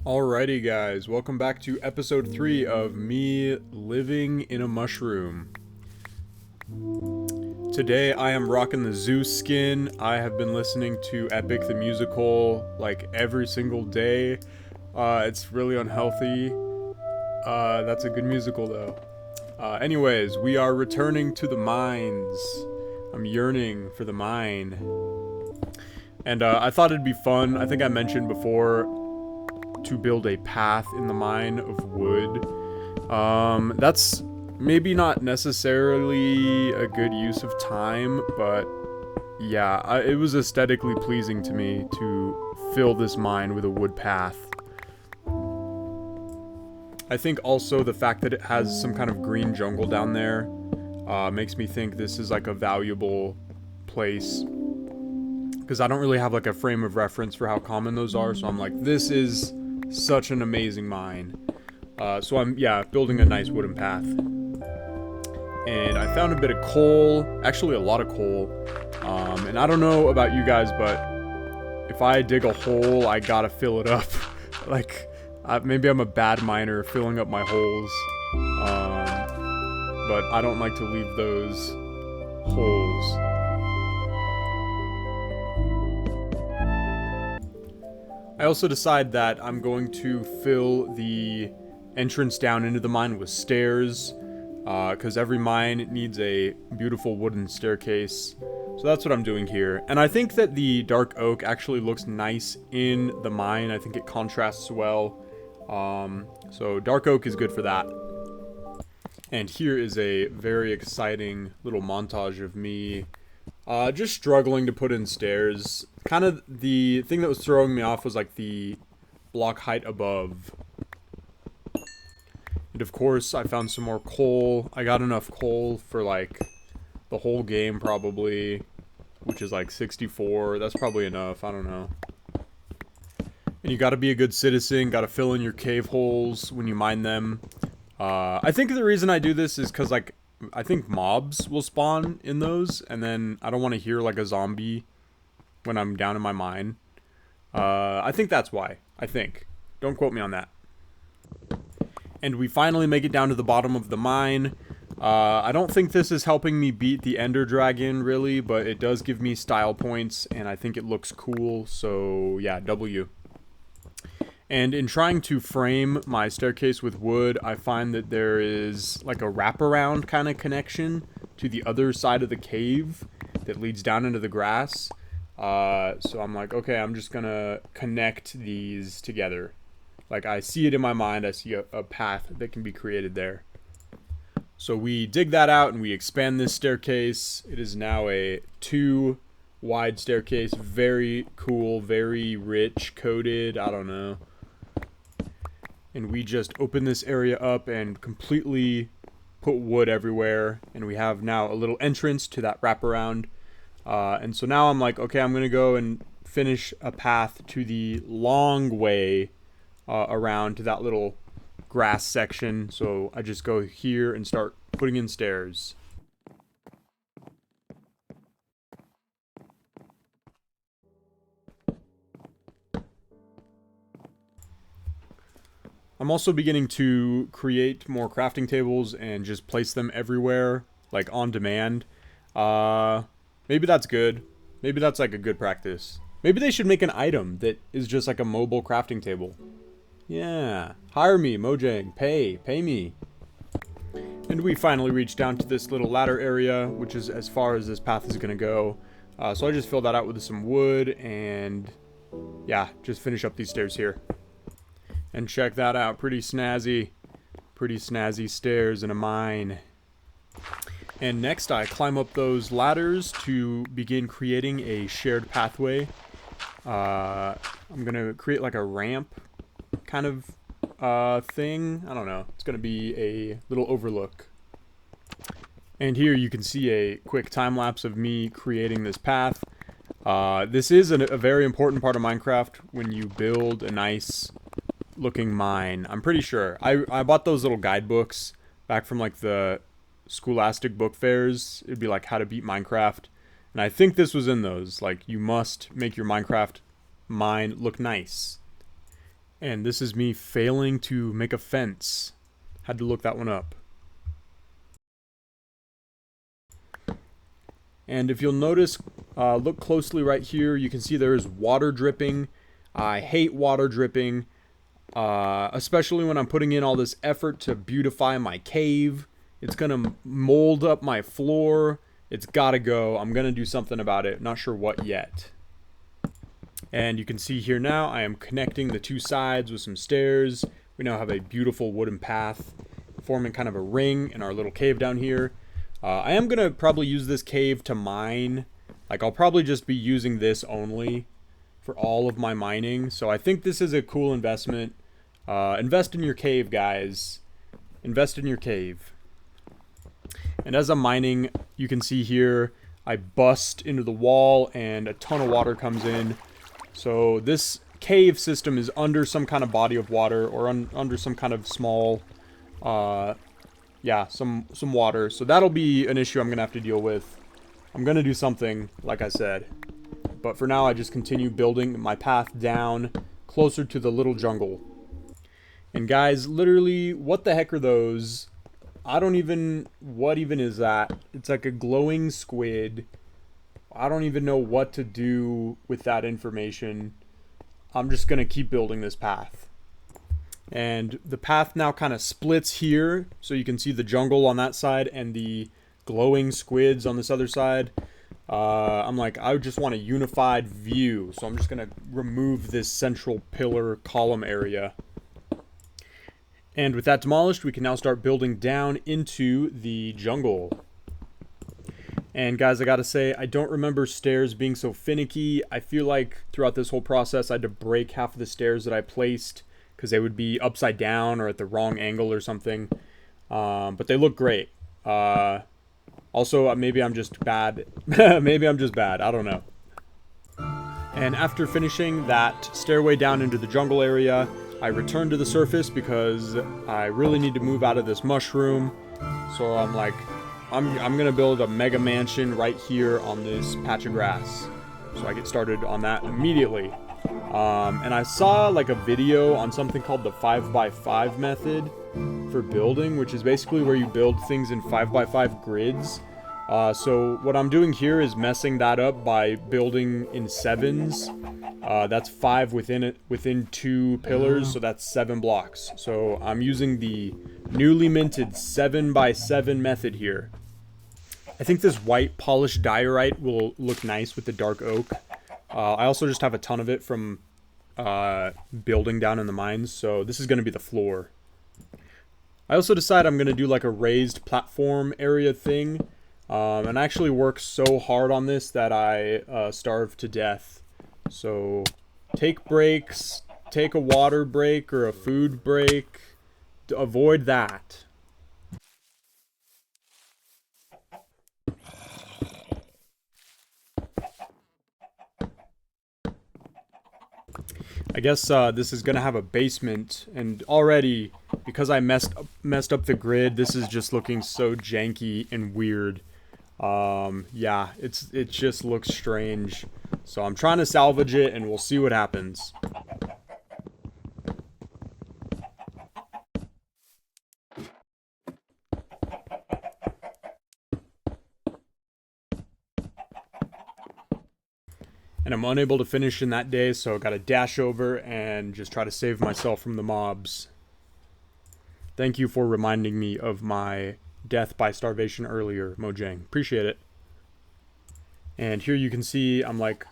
Alrighty guys, welcome back to episode 3 of me living in a mushroom. Today I am rocking the Zeus skin. I have been listening to Epic the Musical like every single day. It's really unhealthy. That's a good musical though. Anyways, we are returning to the mines. I'm yearning for the mine. And I thought it'd be fun, I think I mentioned before, to build a path in the mine of wood. That's maybe not necessarily a good use of time, but yeah, it was aesthetically pleasing to me to fill this mine with a wood path. I think also the fact that it has some kind of green jungle down there makes me think this is like a valuable place, because I don't really have like a frame of reference for how common those are, so I'm like, this is such an amazing mine. So I'm, building a nice wooden path. And I found a bit of coal, actually a lot of coal. And I don't know about you guys, but if I dig a hole, I gotta fill it up. Like, maybe I'm a bad miner filling up my holes. But I don't like to leave those holes. I also decide that I'm going to fill the entrance down into the mine with stairs, because every mine needs a beautiful wooden staircase. So that's what I'm doing here. And I think that the dark oak actually looks nice in the mine. I think it contrasts well. So dark oak is good for that. And here is a very exciting little montage of me just struggling to put in stairs. Kind of the thing that was throwing me off was like the block height above. And of course, I found some more coal. I got enough coal for like the whole game probably, which is like 64. That's probably enough. I don't know. And you gotta be a good citizen. Gotta fill in your cave holes when you mine them. I think the reason I do this is because like I think mobs will spawn in those, and then I don't want to hear like a zombie when I'm down in my mine. I think that's why. I think. Don't quote me on that. And we finally make it down to the bottom of the mine. I don't think this is helping me beat the Ender Dragon, really, but it does give me style points, and I think it looks cool, so yeah, W. And in trying to frame my staircase with wood, I find that there is like a wraparound kind of connection to the other side of the cave that leads down into the grass. So I'm like, okay, I'm just gonna connect these together. Like, I see it in my mind, I see a path that can be created there. So we dig that out and we expand this staircase. It is now a 2 wide staircase. Very cool, very rich, coated, I don't know. And we just open this area up and completely put wood everywhere. And we have now a little entrance to that wraparound. And so now I'm like, okay, I'm going to go and finish a path to the long way around to that little grass section. So I just go here and start putting in stairs. I'm also beginning to create more crafting tables and just place them everywhere, like on demand. Maybe that's good. Maybe that's like a good practice. Maybe they should make an item that is just like a mobile crafting table. Yeah, hire me, Mojang, pay me. And we finally reach down to this little ladder area, which is as far as this path is gonna go. So I just fill that out with some wood and yeah, just finish up these stairs here. And check that out, pretty snazzy stairs in a mine. And next I climb up those ladders to begin creating a shared pathway. I'm gonna create like a ramp kind of thing. I don't know, it's gonna be a little overlook. And here you can see a quick time lapse of me creating this path. This is a very important part of Minecraft when you build a nice looking mine. I'm pretty sure. I bought those little guidebooks back from like the Scholastic book fairs. It'd be like how to beat Minecraft. And I think this was in those. Like, you must make your Minecraft mine look nice. And this is me failing to make a fence. Had to look that one up. And if you'll notice, look closely right here, you can see there is water dripping. I hate water dripping, especially when I'm putting in all this effort to beautify my cave. It's gonna mold up my floor. It's gotta go. I'm gonna do something about it. Not sure what yet. And you can see here now, I am connecting the two sides with some stairs. We now have a beautiful wooden path forming kind of a ring in our little cave down here. I am going to probably use this cave to mine. Like, I'll probably just be using this only for all of my mining. So I think this is a cool investment. Invest in your cave, guys. Invest in your cave. And as I'm mining, you can see here, I bust into the wall and a ton of water comes in. So this cave system is under some kind of body of water, or under some kind of small, yeah, some water. So that'll be an issue I'm going to have to deal with. I'm going to do something, like I said. But for now, I just continue building my path down closer to the little jungle. And guys, literally, what the heck are those? I don't even... What even is that? It's like a glowing squid. I don't even know what to do with that information. I'm just going to keep building this path. And the path now kind of splits here. So you can see the jungle on that side and the glowing squids on this other side. I'm like, I just want a unified view. So I'm just going to remove this central pillar column area. And with that demolished, we can now start building down into the jungle. And guys, I gotta say, I don't remember stairs being so finicky. I feel like throughout this whole process, I had to break half of the stairs that I placed because they would be upside down or at the wrong angle or something. But they look great. Also, maybe I'm just bad. Maybe I'm just bad. I don't know. And after finishing that stairway down into the jungle area, I returned to the surface because I really need to move out of this mushroom. So I'm like, I'm gonna build a mega mansion right here on this patch of grass. So I get started on that immediately. And I saw like a video on something called the 5x5 method for building, which is basically where you build things in 5x5 grids. So what I'm doing here is messing that up by building in 7s. That's 5 within 2 pillars, so that's 7 blocks. So I'm using the newly minted 7x7 method here. I think this white polished diorite will look nice with the dark oak. I also just have a ton of it from building down in the mines, so this is going to be the floor. I also decided I'm going to do like a raised platform area thing. And I actually worked so hard on this that I starved to death. So take breaks, take a water break or a food break. Avoid that. I guess this is gonna have a basement, and already because I messed up the grid, this is just looking so janky and weird. Yeah, it just looks strange. So I'm trying to salvage it, and we'll see what happens. And I'm unable to finish in that day, so I gotta dash over and just try to save myself from the mobs. Thank you for reminding me of my death by starvation earlier, Mojang. Appreciate it. And here you can see I'm like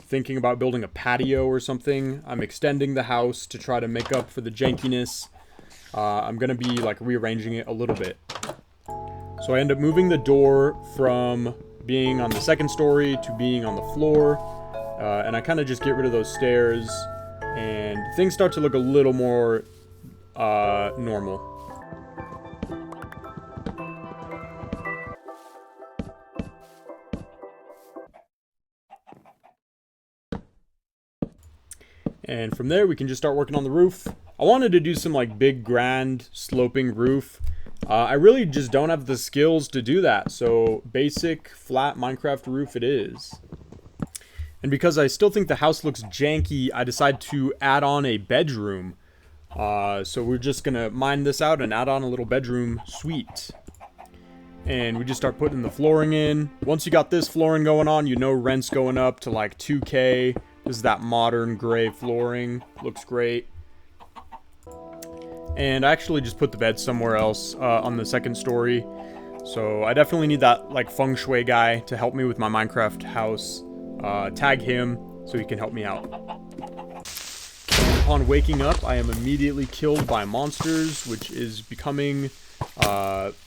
thinking about building a patio or something. I'm extending the house to try to make up for the jankiness. I'm gonna be like rearranging it a little bit. So I end up moving the door from being on the 2nd story to being on the floor. And I kind of just get rid of those stairs, and things start to look a little more normal. And from there, we can just start working on the roof. I wanted to do some like big, grand, sloping roof. I really just don't have the skills to do that, so basic, flat Minecraft roof it is. And because I still think the house looks janky, I decide to add on a bedroom. So we're just gonna mine this out and add on a little bedroom suite. And we just start putting the flooring in. Once you got this flooring going on, you know rent's going up to like 2K. This is that modern gray flooring. Looks great. And I actually just put the bed somewhere else on the second story. So I definitely need that like feng shui guy to help me with my Minecraft house. Tag him so he can help me out. Upon waking up, I am immediately killed by monsters, which is becoming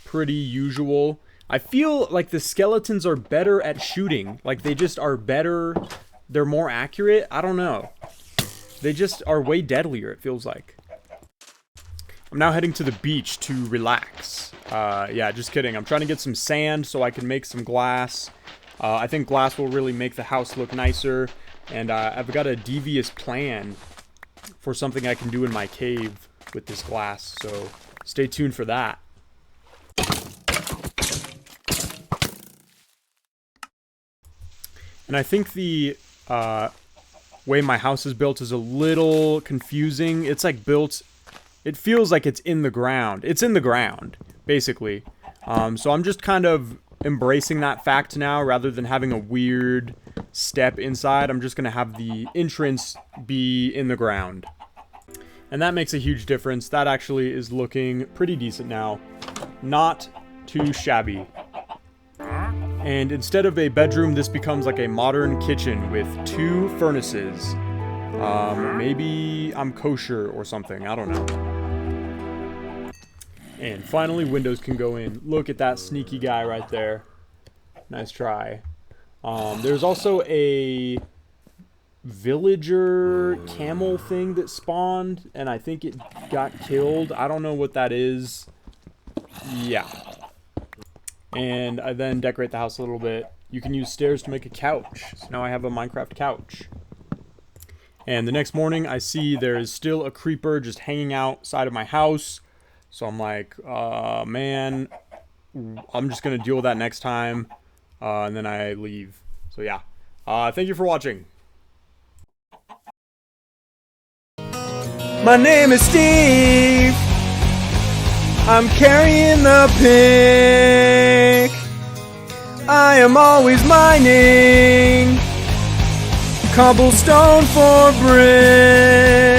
pretty usual. I feel like the skeletons are better at shooting. Like they just are better. They're more accurate. I don't know. They just are way deadlier, it feels like. I'm now heading to the beach to relax. Yeah, just kidding. I'm trying to get some sand so I can make some glass. I think glass will really make the house look nicer. And I've got a devious plan for something I can do in my cave with this glass. So stay tuned for that. And I think the way my house is built is a little confusing. It's like built... It feels like it's in the ground. It's in the ground, basically. So I'm just kind of embracing that fact now, rather than having a weird step inside. I'm just going to have the entrance be in the ground. And that makes a huge difference. That actually is looking pretty decent now. Not too shabby. And instead of a bedroom, this becomes like a modern kitchen with 2 furnaces. Maybe I'm kosher or something. I don't know. And finally, windows can go in. Look at that sneaky guy right there. Nice try. There's also a villager camel thing that spawned, and I think it got killed. I don't know what that is. Yeah. And I then decorate the house a little bit. You can use stairs to make a couch. So now I have a Minecraft couch. And the next morning, I see there is still a creeper just hanging outside of my house. So I'm like, man, I'm just going to deal with that next time. And then I leave. So yeah. Thank you for watching. My name is Steve. I'm carrying the pick. I am always mining cobblestone for brick.